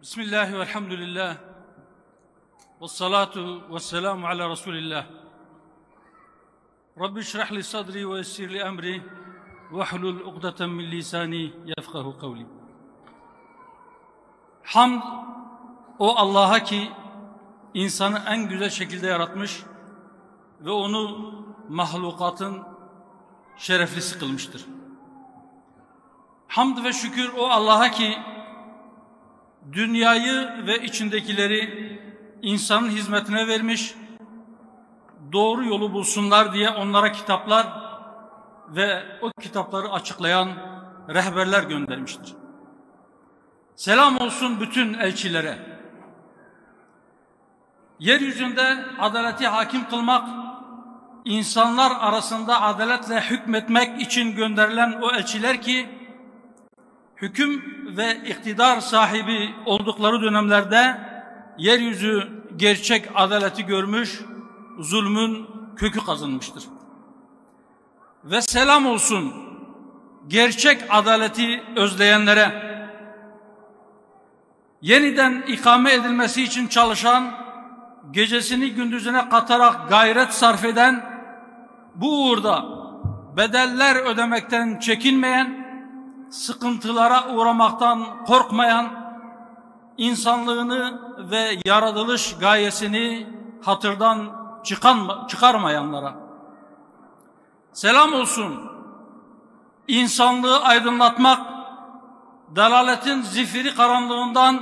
Bismillah ve elhamdülillah ve salatu ve selamu ala Resulillah. Rabbi şrah li sadri ve yessir li emri ve hlul uqdeten min lisani yefkahu kavli. Hamd o Allah'a ki insanı en güzel şekilde yaratmış ve onu mahlukatın şereflisi kılmıştır. Hamd ve şükür o Allah'a ki dünyayı ve içindekileri insanın hizmetine vermiş, doğru yolu bulsunlar diye onlara kitaplar ve o kitapları açıklayan rehberler göndermiştir. Selam olsun bütün elçilere. Yeryüzünde adaleti hakim kılmak, insanlar arasında adaletle hükmetmek için gönderilen o elçiler ki, hüküm ve iktidar sahibi oldukları dönemlerde yeryüzü gerçek adaleti görmüş, zulmün kökü kazınmıştır. Ve selam olsun gerçek adaleti özleyenlere, yeniden ikame edilmesi için çalışan, gecesini gündüzüne katarak gayret sarf eden, bu uğurda bedeller ödemekten çekinmeyen, sıkıntılara uğramaktan korkmayan, insanlığını ve yaratılış gayesini hatırdan çıkarmayanlara selam olsun. İnsanlığı aydınlatmak, dalaletin zifiri karanlığından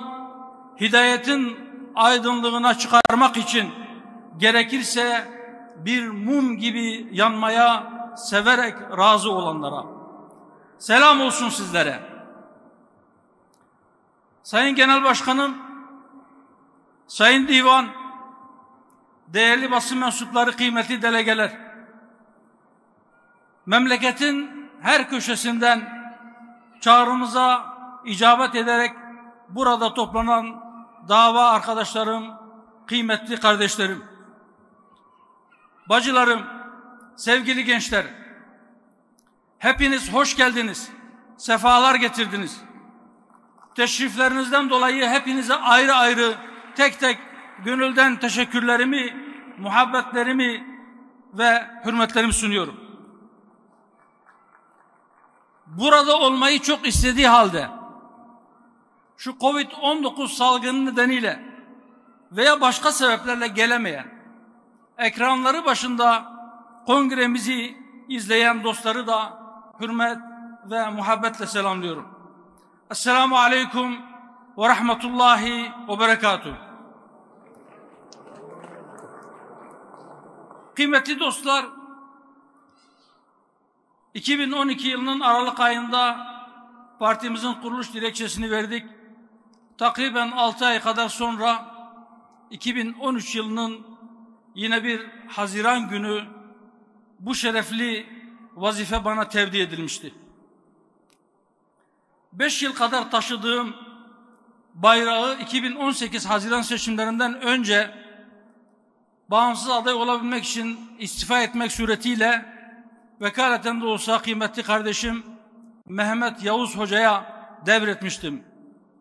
hidayetin aydınlığına çıkarmak için gerekirse bir mum gibi yanmaya severek razı olanlara selam olsun sizlere. Sayın Genel Başkanım, Sayın Divan, değerli basın mensupları, kıymetli delegeler, memleketin her köşesinden çağrımıza icabet ederek burada toplanan dava arkadaşlarım, kıymetli kardeşlerim, bacılarım, sevgili gençler, hepiniz hoş geldiniz, sefalar getirdiniz. Teşriflerinizden dolayı hepinize ayrı ayrı, tek tek gönülden teşekkürlerimi, muhabbetlerimi ve hürmetlerimi sunuyorum. Burada olmayı çok istediği halde, şu Covid-19 salgını nedeniyle veya başka sebeplerle gelemeyen, ekranları başında kongremizi izleyen dostları da hürmet ve muhabbetle selamlıyorum. Esselamu aleyküm ve rahmetullahi ve berekatuhu. Kıymetli dostlar, 2012 yılının Aralık ayında partimizin kuruluş dilekçesini verdik. Takriben 6 ay kadar sonra 2013 yılının yine bir Haziran günü bu şerefli vazife bana tevdi edilmişti. 5 yıl kadar taşıdığım bayrağı 2018 Haziran seçimlerinden önce bağımsız aday olabilmek için istifa etmek suretiyle vekaleten de olsa kıymetli kardeşim Mehmet Yavuz Hoca'ya devretmiştim.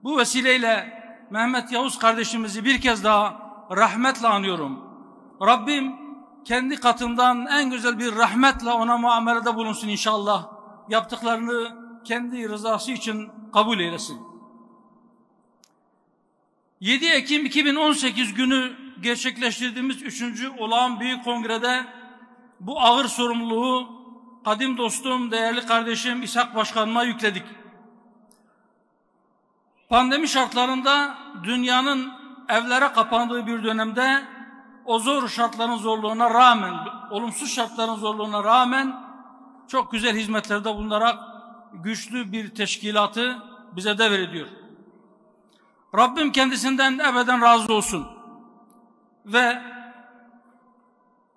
Bu vesileyle Mehmet Yavuz kardeşimizi bir kez daha rahmetle anıyorum. Rabbim kendi katından en güzel bir rahmetle ona muamelede bulunsun inşallah. Yaptıklarını kendi rızası için kabul eylesin. 7 Ekim 2018 günü gerçekleştirdiğimiz 3. Olağan Büyük Kongre'de bu ağır sorumluluğu kadim dostum, değerli kardeşim İshak Başkanıma yükledik. Pandemi şartlarında dünyanın evlere kapandığı bir dönemde o zor şartların zorluğuna rağmen, olumsuz şartların zorluğuna rağmen çok güzel hizmetlerde bulunarak güçlü bir teşkilatı bize devrediyor. Rabbim kendisinden ebeden razı olsun ve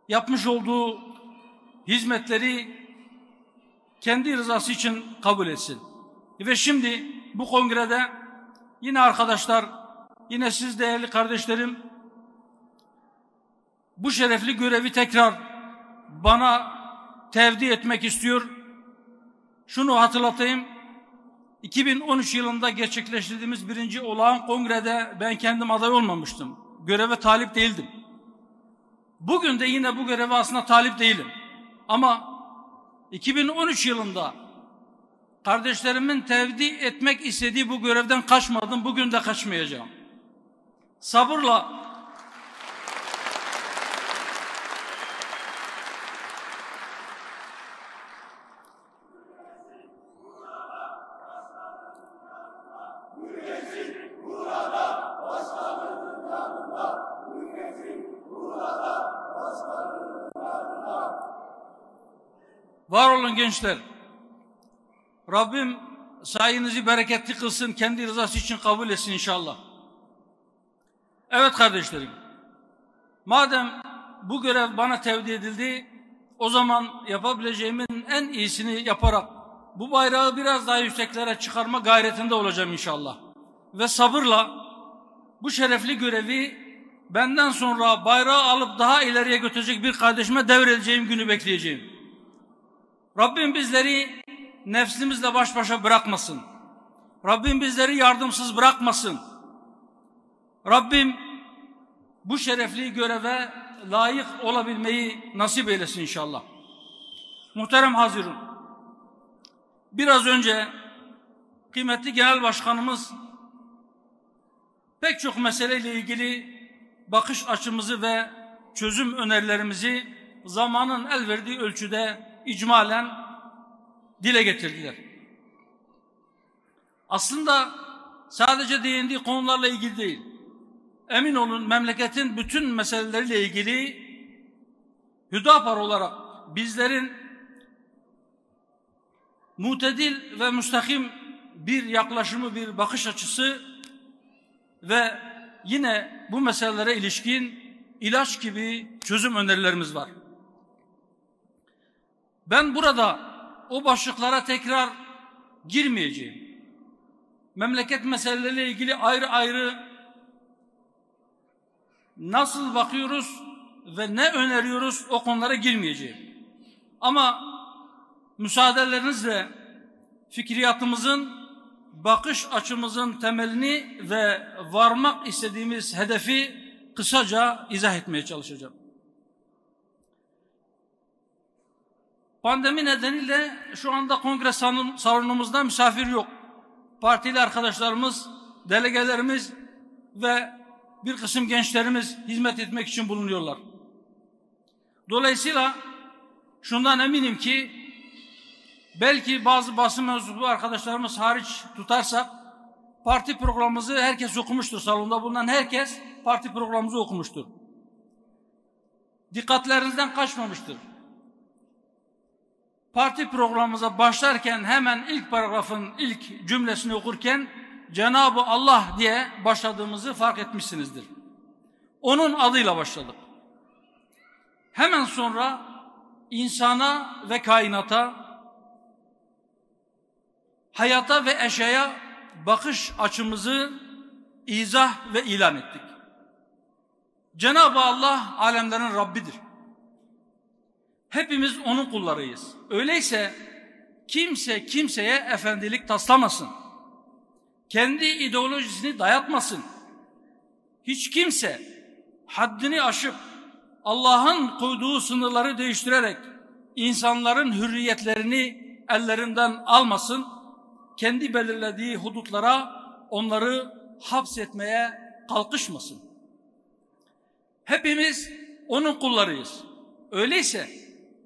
yapmış olduğu hizmetleri kendi rızası için kabul etsin. Ve şimdi bu kongrede yine arkadaşlar, yine siz değerli kardeşlerim, bu şerefli görevi tekrar bana tevdi etmek istiyor. Şunu hatırlatayım, 2013 yılında gerçekleştirdiğimiz 1. olağan kongrede ben kendim aday olmamıştım. Göreve talip değildim. Bugün de yine bu göreve aslında talip değilim. Ama 2013 yılında kardeşlerimin tevdi etmek istediği bu görevden kaçmadım. Bugün de kaçmayacağım. Sabırla var olun gençler. Rabbim sayenizi bereketli kılsın, kendi rızası için kabul etsin inşallah. Evet kardeşlerim, madem bu görev bana tevdi edildi, o zaman yapabileceğimin en iyisini yaparak bu bayrağı biraz daha yükseklere çıkarma gayretinde olacağım inşallah. Ve sabırla bu şerefli görevi benden sonra bayrağı alıp daha ileriye götürecek bir kardeşime devredeceğim günü bekleyeceğim. Rabbim bizleri nefsimizle baş başa bırakmasın. Rabbim bizleri yardımsız bırakmasın. Rabbim bu şerefli göreve layık olabilmeyi nasip eylesin inşallah. Muhterem hazirun, biraz önce kıymetli Genel Başkanımız pek çok meseleyle ilgili bakış açımızı ve çözüm önerilerimizi zamanın el verdiği ölçüde icmalen dile getirdiler. Aslında sadece değindiği konularla ilgili değil. Emin olun memleketin bütün meseleleriyle ilgili Hüdapar olarak bizlerin mutedil ve müstakim bir yaklaşımı, bir bakış açısı ve yine bu meselelere ilişkin ilaç gibi çözüm önerilerimiz var. Ben burada o başlıklara tekrar girmeyeceğim. Memleket meseleleriyle ilgili ayrı ayrı nasıl bakıyoruz ve ne öneriyoruz o konulara girmeyeceğim. Ama müsaadelerinizle fikriyatımızın, bakış açımızın temelini ve varmak istediğimiz hedefi kısaca izah etmeye çalışacağım. Pandemi nedeniyle şu anda kongre salonumuzda misafir yok. Partili arkadaşlarımız, delegelerimiz ve bir kısım gençlerimiz hizmet etmek için bulunuyorlar. Dolayısıyla şundan eminim ki belki bazı basın mensubu arkadaşlarımız hariç tutarsak parti programımızı herkes okumuştur. Salonda bulunan herkes parti programımızı okumuştur. Dikkatlerinizden kaçmamıştır. Parti programımıza başlarken hemen ilk paragrafın ilk cümlesini okurken Cenab-ı Allah diye başladığımızı fark etmişsinizdir. Onun adıyla başladık. Hemen sonra insana ve kainata, hayata ve eşyaya bakış açımızı izah ve ilan ettik. Cenab-ı Allah alemlerin Rabbidir. Hepimiz onun kullarıyız. Öyleyse kimse kimseye efendilik taslamasın. Kendi ideolojisini dayatmasın. Hiç kimse haddini aşıp Allah'ın koyduğu sınırları değiştirerek insanların hürriyetlerini ellerinden almasın. Kendi belirlediği hudutlara onları hapsetmeye kalkışmasın. Hepimiz onun kullarıyız. Öyleyse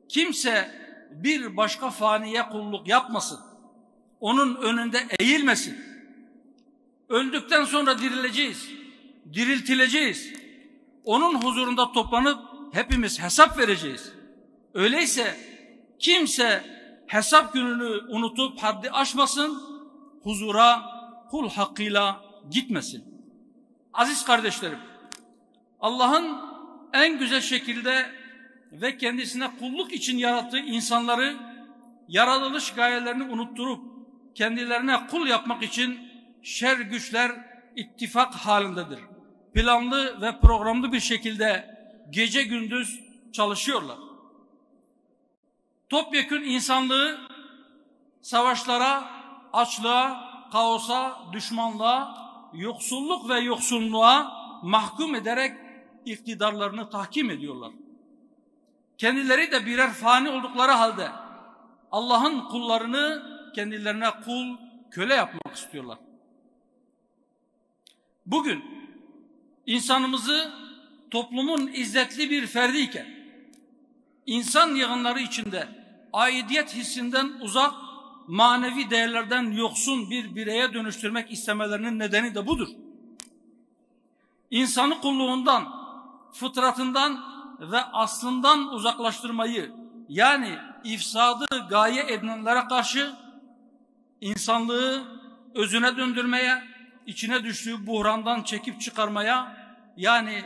kimse bir başka faniye kulluk yapmasın. Onun önünde eğilmesin. Öldükten sonra dirileceğiz, diriltileceğiz. Onun huzurunda toplanıp hepimiz hesap vereceğiz. Öyleyse kimse hesap gününü unutup haddi aşmasın, huzura kul hakkıyla gitmesin. Aziz kardeşlerim, Allah'ın en güzel şekilde ve kendisine kulluk için yarattığı insanları yaratılış gayelerini unutturup kendilerine kul yapmak için şer güçler ittifak halindedir. Planlı ve programlı bir şekilde gece gündüz çalışıyorlar. Topyekün insanlığı savaşlara, açlığa, kaosa, düşmanlığa, yoksulluk ve yoksunluğa mahkum ederek iktidarlarını tahkim ediyorlar. Kendileri de birer fani oldukları halde Allah'ın kullarını kendilerine kul, köle yapmak istiyorlar. Bugün insanımızı toplumun izzetli bir ferdiyken, insan yığınları içinde aidiyet hissinden uzak, manevi değerlerden yoksun bir bireye dönüştürmek istemelerinin nedeni de budur. İnsanı kulluğundan, fıtratından ve aslından uzaklaştırmayı, yani ifsadı gaye edinenlere karşı insanlığı özüne döndürmeye, içine düştüğü buhrandan çekip çıkarmaya, yani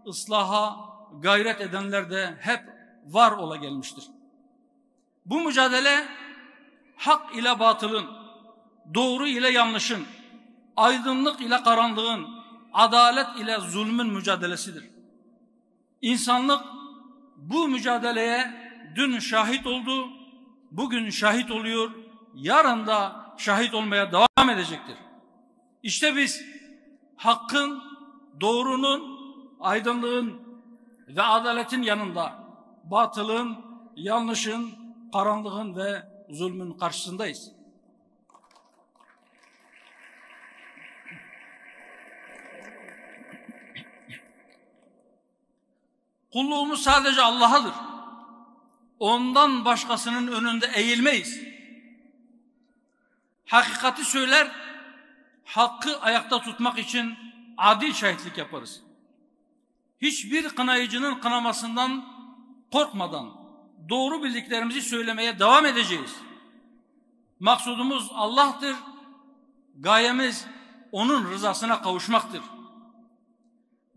ıslaha gayret edenler de hep var ola gelmiştir. Bu mücadele hak ile batılın, doğru ile yanlışın, aydınlık ile karanlığın, adalet ile zulmün mücadelesidir. İnsanlık bu mücadeleye dün şahit oldu, bugün şahit oluyor, yarın da şahit olmaya devam edecektir. İşte biz hakkın, doğrunun, aydınlığın ve adaletin yanında batılın, yanlışın, karanlığın ve zulmün karşısındayız. Kulluğumuz sadece Allah'adır. Ondan başkasının önünde eğilmeyiz. Hakikati söyler, hakkı ayakta tutmak için adil şahitlik yaparız. Hiçbir kınayıcının kınamasından korkmadan doğru bildiklerimizi söylemeye devam edeceğiz. Maksudumuz Allah'tır, gayemiz onun rızasına kavuşmaktır.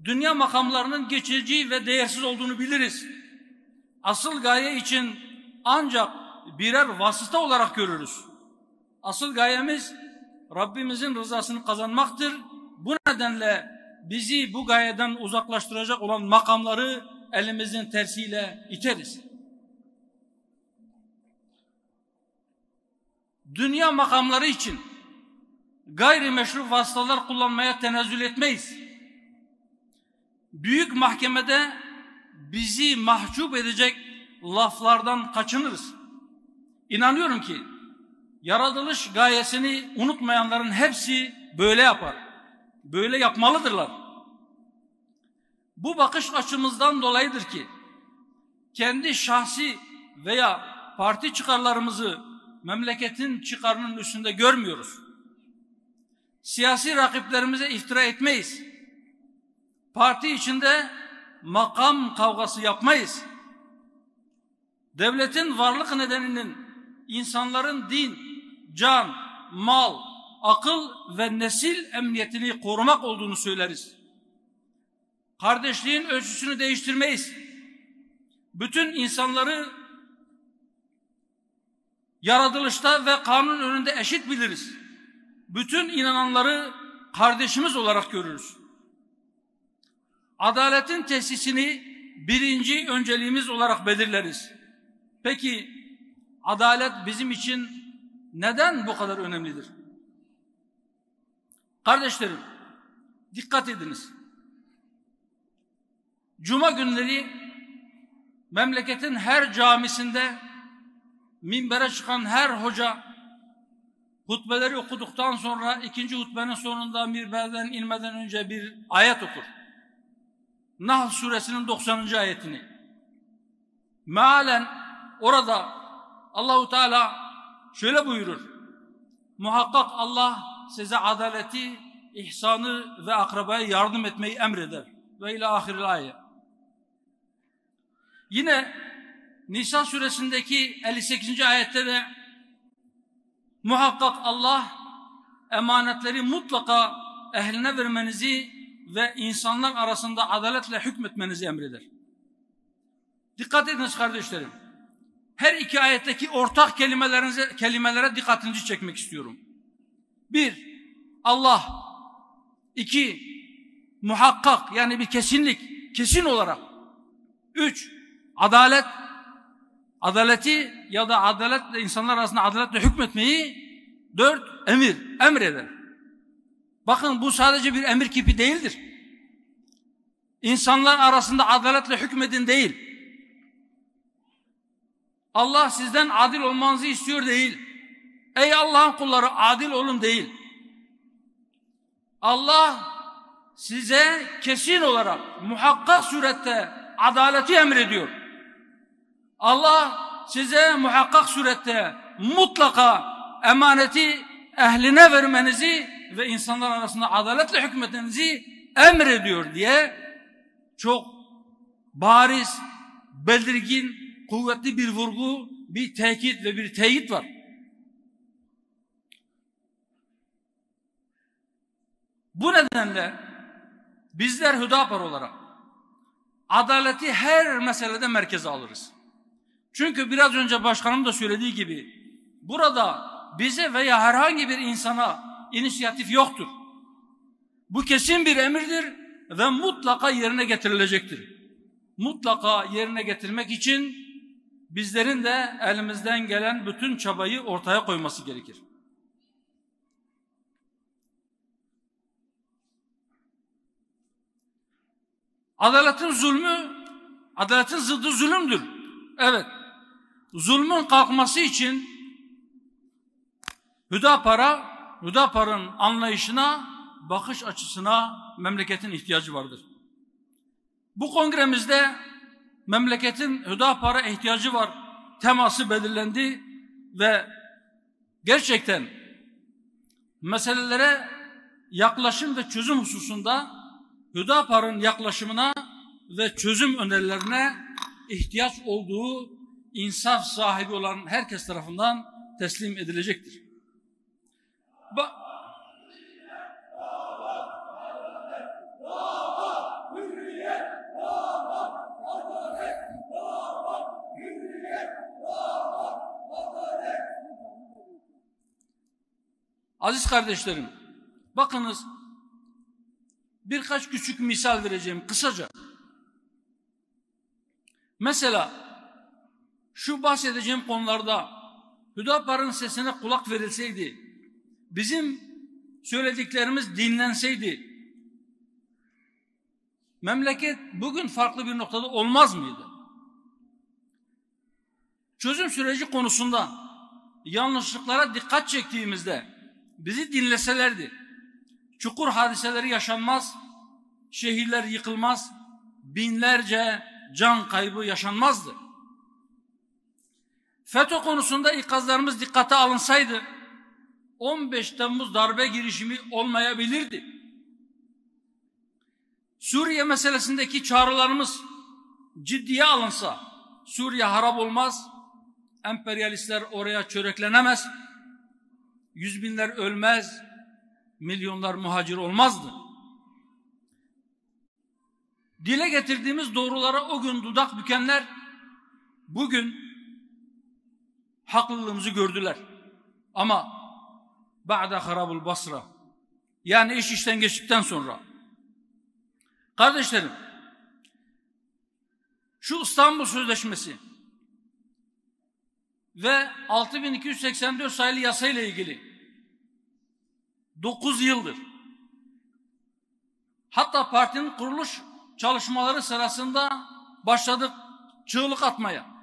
Dünya makamlarının geçici ve değersiz olduğunu biliriz. Asıl gaye için ancak birer vasıta olarak görürüz. Asıl gayemiz Rabbimizin rızasını kazanmaktır. Bu nedenle bizi bu gayeden uzaklaştıracak olan makamları elimizin tersiyle iteriz. Dünya makamları için gayrimeşru vasıtalar kullanmaya tenezzül etmeyiz. Büyük mahkemede bizi mahcup edecek laflardan kaçınırız. İnanıyorum ki yaratılış gayesini unutmayanların hepsi böyle yapar. Böyle yapmalıdırlar. Bu bakış açımızdan dolayıdır ki kendi şahsi veya parti çıkarlarımızı memleketin çıkarının üstünde görmüyoruz. Siyasi rakiplerimize iftira etmeyiz. Parti içinde makam kavgası yapmayız. Devletin varlık nedeninin insanların din, can, mal, akıl ve nesil emniyetini korumak olduğunu söyleriz. Kardeşliğin ölçüsünü değiştirmeyiz. Bütün insanları yaratılışta ve kanun önünde eşit biliriz. Bütün inananları kardeşimiz olarak görürüz. Adaletin tesisini birinci önceliğimiz olarak belirleriz. Peki adalet bizim için neden bu kadar önemlidir? Kardeşlerim, dikkat ediniz. Cuma günleri memleketin her camisinde minbere çıkan her hoca hutbeleri okuduktan sonra ikinci hutbenin sonunda minberden inmeden önce bir ayet okur. Nahl suresinin 90. ayetini. Mealen orada Allahu Teala şöyle buyurur. Muhakkak Allah size adaleti, ihsanı ve akrabaya yardım etmeyi emreder. Ve ila ahiril ayet. Yine Nisa suresindeki 58. ayette de muhakkak Allah emanetleri mutlaka ehline vermenizi ve insanlar arasında adaletle hükmetmenizi emreder. Dikkat ediniz kardeşlerim. Her iki ayetteki ortak kelimelere dikkatinizi çekmek istiyorum. 1. Allah. 2. Muhakkak, yani bir kesinlik, kesin olarak. 3. Adalet. Adaleti ya da adaletle insanlar arasında adaletle hükmetmeyi. 4. emreder. Bakın bu sadece bir emir kipi değildir. İnsanlar arasında adaletle hükmedin değil. Allah sizden adil olmanızı istiyor değil. Ey Allah'ın kulları adil olun değil. Allah size kesin olarak muhakkak surette adaleti emrediyor. Allah size muhakkak surette mutlaka emaneti ehline vermenizi ve insanlar arasında adaletle hükmetmenizi emrediyor diye çok bariz, belirgin, kuvvetli bir vurgu, bir tekit ve bir teyit var. Bu nedenle bizler Hüdapar olarak adaleti her meselede merkeze alırız. Çünkü biraz önce başkanım da söylediği gibi burada bize veya herhangi bir insana inisiyatif yoktur. Bu kesin bir emirdir ve mutlaka yerine getirilecektir. Mutlaka yerine getirmek için bizlerin de elimizden gelen bütün çabayı ortaya koyması gerekir. Adaletin zıddı zulümdür. Evet. Zulmün kalkması için Hüdapar'ın anlayışına, bakış açısına memleketin ihtiyacı vardır. Bu kongremizde memleketin Hüdapar'a ihtiyacı var teması belirlendi ve gerçekten meselelere yaklaşım ve çözüm hususunda Hüdapar'ın yaklaşımına ve çözüm önerilerine ihtiyaç olduğu insaf sahibi olan herkes tarafından teslim edilecektir. Aziz kardeşlerim, bakınız birkaç küçük misal vereceğim kısaca. Mesela şu bahsedeceğim konularda Hüdapar'ın sesine kulak verilseydi, bizim söylediklerimiz dinlenseydi, memleket bugün farklı bir noktada olmaz mıydı? Çözüm süreci konusunda yanlışlıklara dikkat çektiğimizde bizi dinleselerdi, çukur hadiseleri yaşanmaz, şehirler yıkılmaz, binlerce can kaybı yaşanmazdı. FETÖ konusunda ikazlarımız dikkate alınsaydı 15 Temmuz darbe girişimi olmayabilirdi. Suriye meselesindeki çağrılarımız ciddiye alınsa Suriye harap olmaz, emperyalistler oraya çöreklenemez, yüz binler ölmez, milyonlar muhacir olmazdı. Dile getirdiğimiz doğrulara o gün dudak bükenler bugün haklılığımızı gördüler. Ama ba'da harabul basra, yani iş işten geçtikten sonra, kardeşlerim, şu İstanbul Sözleşmesi ve 6284 sayılı yasa ile ilgili 9 yıldır, hatta partinin kuruluş çalışmaları sırasında başladık çığlık atmaya.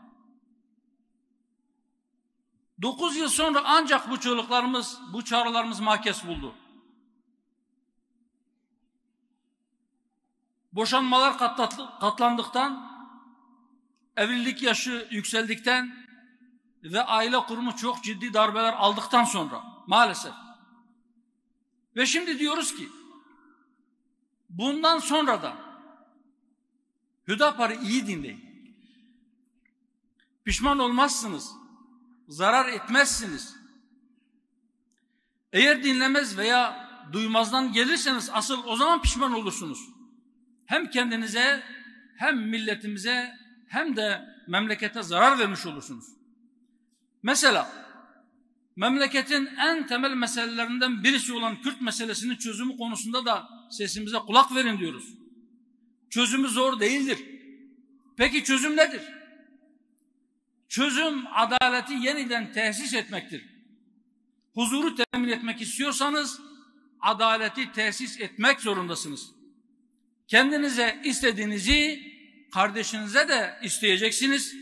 9 yıl sonra ancak bu çığlıklarımız, bu çağrılarımız makes buldu. Boşanmalar katlandıktan, evlilik yaşı yükseldikten ve aile kurumu çok ciddi darbeler aldıktan sonra maalesef. Ve şimdi diyoruz ki bundan sonra da Hüdapar'ı iyi dinleyin. Pişman olmazsınız. Zarar etmezsiniz. Eğer dinlemez veya duymazdan gelirseniz asıl o zaman pişman olursunuz. Hem kendinize, hem milletimize, hem de memlekete zarar vermiş olursunuz. Mesela memleketin en temel meselelerinden birisi olan Kürt meselesinin çözümü konusunda da sesimize kulak verin diyoruz. Çözümü zor değildir. Peki çözüm nedir? Çözüm adaleti yeniden tesis etmektir. Huzuru temin etmek istiyorsanız adaleti tesis etmek zorundasınız. Kendinize istediğinizi kardeşinize de isteyeceksiniz.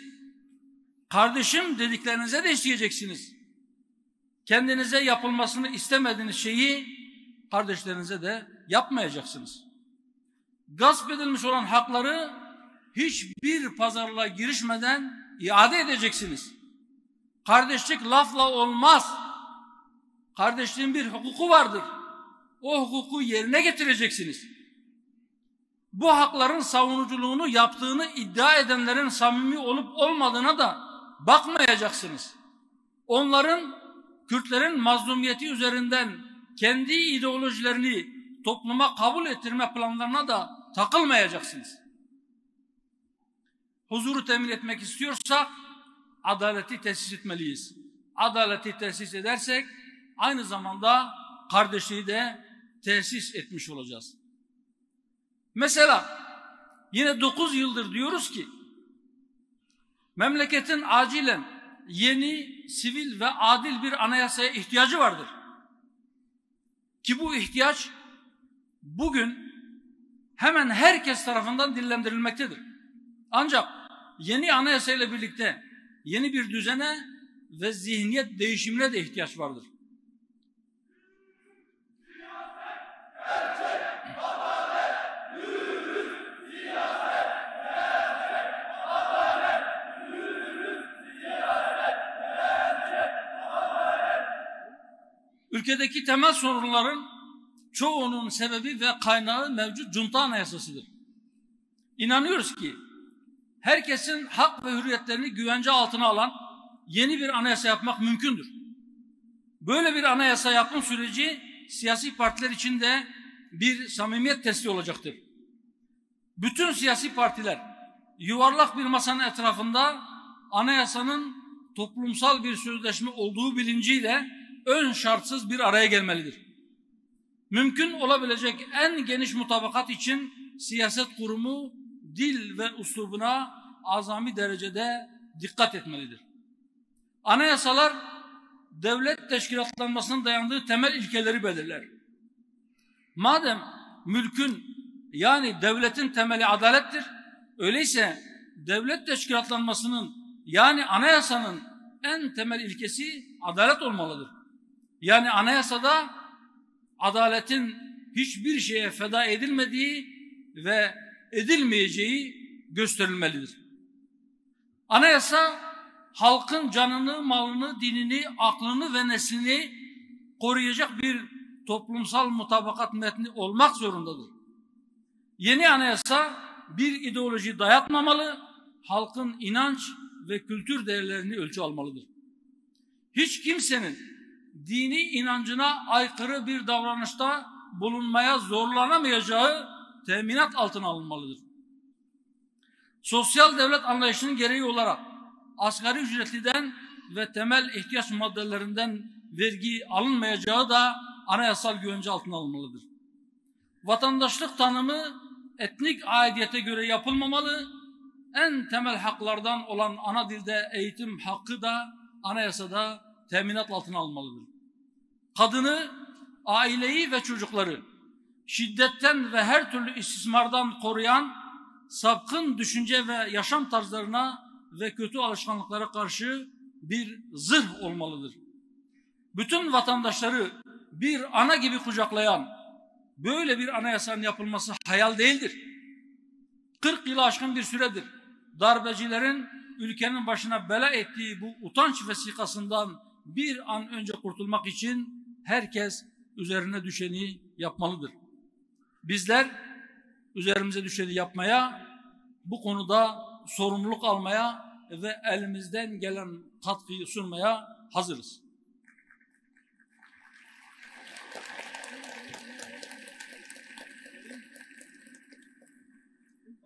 Kardeşim dediklerinize de isteyeceksiniz. Kendinize yapılmasını istemediğiniz şeyi kardeşlerinize de yapmayacaksınız. Gasp edilmiş olan hakları hiçbir pazarlığa girişmeden iade edeceksiniz. Kardeşlik lafla olmaz. Kardeşliğin bir hukuku vardır. O hukuku yerine getireceksiniz. Bu hakların savunuculuğunu yaptığını iddia edenlerin samimi olup olmadığına da bakmayacaksınız. Onların, Kürtlerin mazlumiyeti üzerinden kendi ideolojilerini topluma kabul ettirme planlarına da takılmayacaksınız. Huzuru temin etmek istiyorsak adaleti tesis etmeliyiz. Adaleti tesis edersek aynı zamanda kardeşliği de tesis etmiş olacağız. Mesela yine 9 yıldır diyoruz ki memleketin acilen yeni, sivil ve adil bir anayasaya ihtiyacı vardır. Ki bu ihtiyaç bugün hemen herkes tarafından dillendirilmektedir. Ancak yeni anayasayla birlikte yeni bir düzene ve zihniyet değişimine de ihtiyaç vardır. Ülkedeki temel sorunların çoğunun sebebi ve kaynağı mevcut junta anayasasıdır. İnanıyoruz ki herkesin hak ve hürriyetlerini güvence altına alan yeni bir anayasa yapmak mümkündür. Böyle bir anayasa yapım süreci siyasi partiler için de bir samimiyet testi olacaktır. Bütün siyasi partiler yuvarlak bir masanın etrafında anayasanın toplumsal bir sözleşme olduğu bilinciyle ön şartsız bir araya gelmelidir. Mümkün olabilecek en geniş mutabakat için siyaset kurumu dil ve üslubuna azami derecede dikkat etmelidir. Anayasalar devlet teşkilatlanmasının dayandığı temel ilkeleri belirler. Madem mülkün yani devletin temeli adalettir, öyleyse devlet teşkilatlanmasının yani anayasanın en temel ilkesi adalet olmalıdır. Yani anayasada adaletin hiçbir şeye feda edilmediği ve edilmeyeceği gösterilmelidir. Anayasa halkın canını, malını, dinini, aklını ve neslini koruyacak bir toplumsal mutabakat metni olmak zorundadır. Yeni anayasa bir ideoloji dayatmamalı, halkın inanç ve kültür değerlerini ölçü almalıdır. Hiç kimsenin dini inancına aykırı bir davranışta bulunmaya zorlanamayacağı teminat altına alınmalıdır. Sosyal devlet anlayışının gereği olarak asgari ücretliden ve temel ihtiyaç maddelerinden vergi alınmayacağı da anayasal güvence altına alınmalıdır. Vatandaşlık tanımı etnik aidiyete göre yapılmamalı, en temel haklardan olan ana dilde eğitim hakkı da anayasada teminat altına alınmalıdır. Kadını, aileyi ve çocukları şiddetten ve her türlü istismardan koruyan sapkın düşünce ve yaşam tarzlarına ve kötü alışkanlıklara karşı bir zırh olmalıdır. Bütün vatandaşları bir ana gibi kucaklayan böyle bir anayasanın yapılması hayal değildir. 40 yılı aşkın bir süredir darbecilerin ülkenin başına bela ettiği bu utanç vesikasından bir an önce kurtulmak için herkes üzerine düşeni yapmalıdır. Bizler üzerimize düşeni yapmaya, bu konuda sorumluluk almaya ve elimizden gelen katkıyı sunmaya hazırız.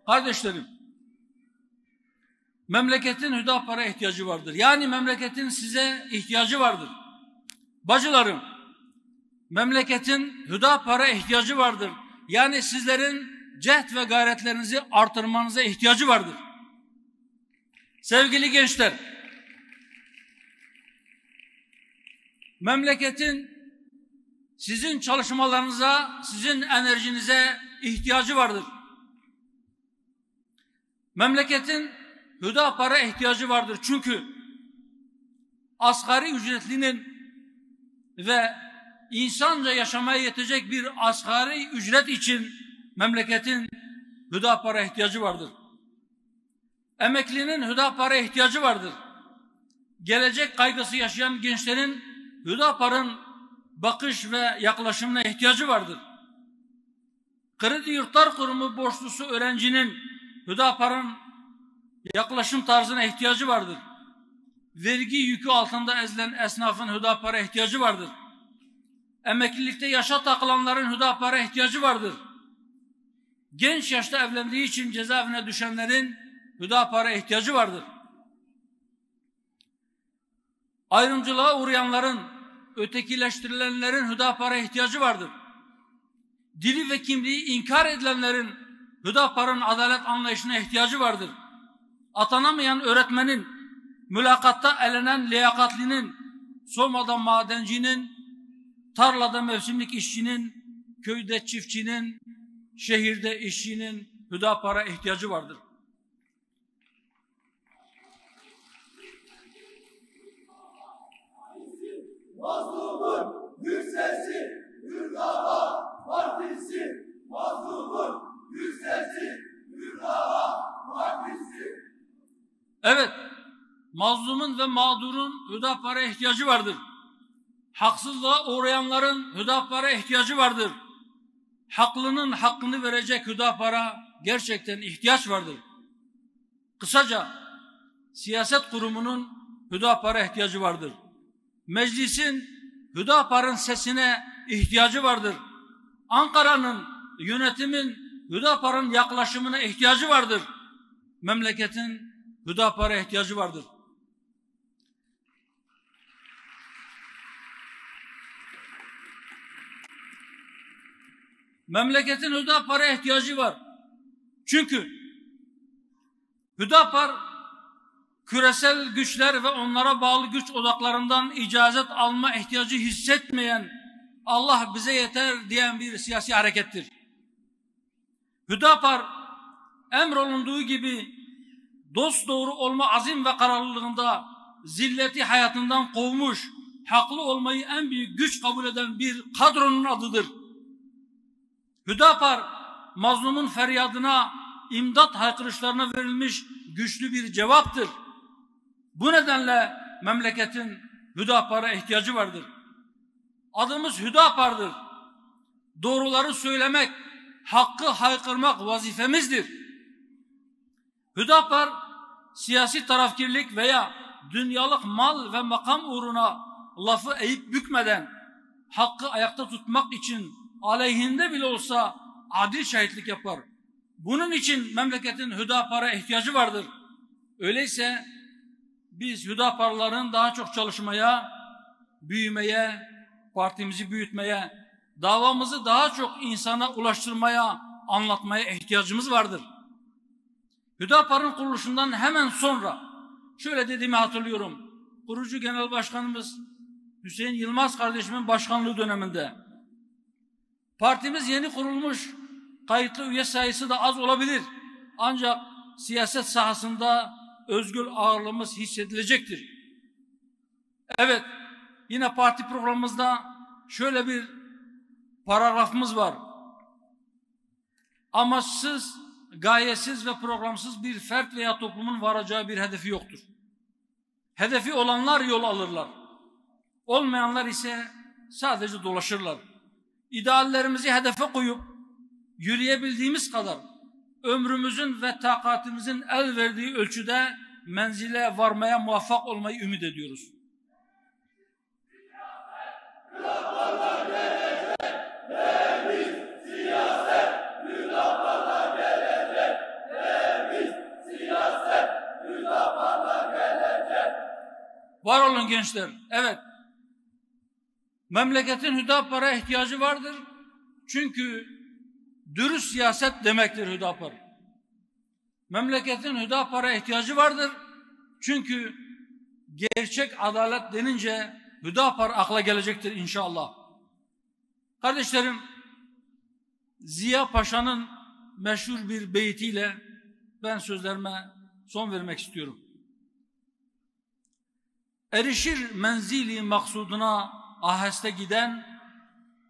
Kardeşlerim, memleketin Hüdapar'a ihtiyacı vardır. Yani memleketin size ihtiyacı vardır. Bacılarım, memleketin Hüdapar'a ihtiyacı vardır. Yani sizlerin cehd ve gayretlerinizi artırmanıza ihtiyacı vardır. Sevgili gençler, Memleketin sizin çalışmalarınıza, sizin enerjinize ihtiyacı vardır. Memleketin Hüdapar'a ihtiyacı vardır. Çünkü asgari ücretlinin ve insanca yaşamaya yetecek bir asgari ücret için memleketin Hüdapar'a ihtiyacı vardır. Emeklinin Hüdapar'a ihtiyacı vardır. Gelecek kaygısı yaşayan gençlerin Hüdapar'ın bakış ve yaklaşımına ihtiyacı vardır. Kredi Yurtlar Kurumu borçlusu öğrencinin Hüdapar'ın yaklaşım tarzına ihtiyacı vardır. Vergi yükü altında ezilen esnafın Hüdapar'a ihtiyacı vardır. Emeklilikte yaşa takılanların Hüdapar'a ihtiyacı vardır. Genç yaşta evlendiği için cezaevine düşenlerin Hüdapar'a ihtiyacı vardır. Ayrımcılığa uğrayanların, ötekileştirilenlerin Hüdapar'a ihtiyacı vardır. Dili ve kimliği inkar edilenlerin Hüdapar'ın adalet anlayışına ihtiyacı vardır. Atanamayan öğretmenin, mülakatta elenen liyakatlinin, Soma'da madencinin, tarlada mevsimlik işçinin, köyde çiftçinin, şehirde işçinin Hüdapar'a ihtiyacı vardır. Mazlumun yüksesi, Hüdapar Partisi. Mazlumun yüksesi, Hüdapar Partisi. Evet, mazlumun ve mağdurun Hüdapar'a ihtiyacı vardır. Haksızlığa uğrayanların Hüdapar'a ihtiyacı vardır. Haklının hakkını verecek Hüdapar'a gerçekten ihtiyaç vardır. Kısaca siyaset kurumunun Hüdapar'a ihtiyacı vardır. Meclisin Hüdapar'ın sesine ihtiyacı vardır. Ankara'nın, yönetimin Hüdapar'ın yaklaşımına ihtiyacı vardır. Memleketin Hüdapar'a ihtiyacı vardır. Memleketin Hüdapar'a ihtiyacı var. Çünkü Hüdapar küresel güçler ve onlara bağlı güç odaklarından icazet alma ihtiyacı hissetmeyen, Allah bize yeter diyen bir siyasi harekettir. Hüdapar emrolunduğu gibi dosdoğru olma azim ve kararlılığında zilleti hayatından kovmuş, haklı olmayı en büyük güç kabul eden bir kadronun adıdır. Hüdapar mazlumun feryadına, imdat haykırışlarına verilmiş güçlü bir cevaptır. Bu nedenle memleketin Hüdapar'a ihtiyacı vardır. Adımız Hüdapar'dır. Doğruları söylemek, hakkı haykırmak vazifemizdir. Hüdapar, siyasi tarafkirlik veya dünyalık mal ve makam uğruna lafı eğip bükmeden, hakkı ayakta tutmak için aleyhinde bile olsa adil şahitlik yapar. Bunun için memleketin Hüdapar'a ihtiyacı vardır. Öyleyse biz Hüdaparların daha çok çalışmaya, büyümeye, partimizi büyütmeye, davamızı daha çok insana ulaştırmaya, anlatmaya ihtiyacımız vardır. Hüdapar'ın kuruluşundan hemen sonra şöyle dediğimi hatırlıyorum. Kurucu Genel Başkanımız Hüseyin Yılmaz kardeşimin başkanlığı döneminde partimiz yeni kurulmuş, kayıtlı üye sayısı da az olabilir. Ancak siyaset sahasında özgür ağırlığımız hissedilecektir. Evet, yine parti programımızda şöyle bir paragrafımız var. Amaçsız, gayesiz ve programsız bir fert veya toplumun varacağı bir hedefi yoktur. Hedefi olanlar yol alırlar. Olmayanlar ise sadece dolaşırlar. İdeallerimizi hedefe koyup yürüyebildiğimiz kadar ömrümüzün ve takatimizin el verdiği ölçüde menzile varmaya muvaffak olmayı ümit ediyoruz. Var olun gençler. Evet. Memleketin Hüdapar'a ihtiyacı vardır. Çünkü dürüst siyaset demektir Hüdapar. Memleketin Hüdapar'a ihtiyacı vardır. Çünkü gerçek adalet denince Hüdapar akla gelecektir inşallah. Kardeşlerim, Ziya Paşa'nın meşhur bir beytiyle ben sözlerime son vermek istiyorum. Erişir menzili maksuduna aheste giden,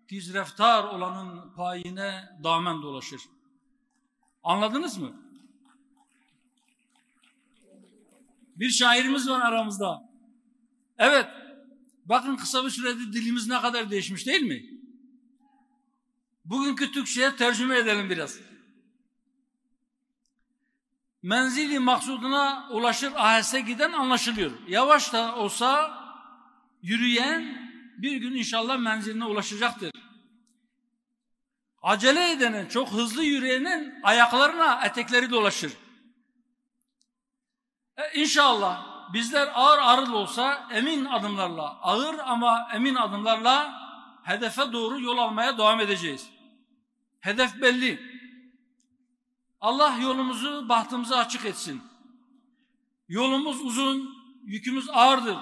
tizreftar olanın payine damen dolaşır. Anladınız mı? Bir şairimiz var aramızda. Evet, bakın kısa bir sürede dilimiz ne kadar değişmiş değil mi? Bugünkü Türkçe'ye tercüme edelim biraz. Menzili maksuduna ulaşır aheste giden anlaşılıyor. Yavaş da olsa yürüyen bir gün inşallah menziline ulaşacaktır. Acele edenin, çok hızlı yürüyenin ayaklarına etekleri dolaşır. İnşallah bizler ağır ağır olsa emin adımlarla, ağır ama emin adımlarla hedefe doğru yol almaya devam edeceğiz. Hedef belli. Allah yolumuzu, bahtımızı açık etsin. Yolumuz uzun, yükümüz ağırdır.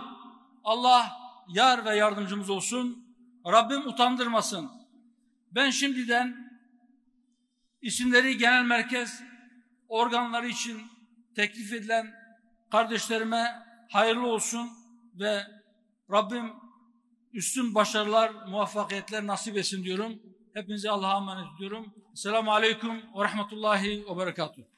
Allah yar ve yardımcımız olsun. Rabbim utandırmasın. Ben şimdiden isimleri genel merkez organları için teklif edilen kardeşlerime hayırlı olsun ve Rabbim üstün başarılar, muvaffakiyetler nasip etsin diyorum. Hepinize Allah'a emanet ediyorum. Selamun Aleyküm ve Rahmetullahi ve Berekatuhu.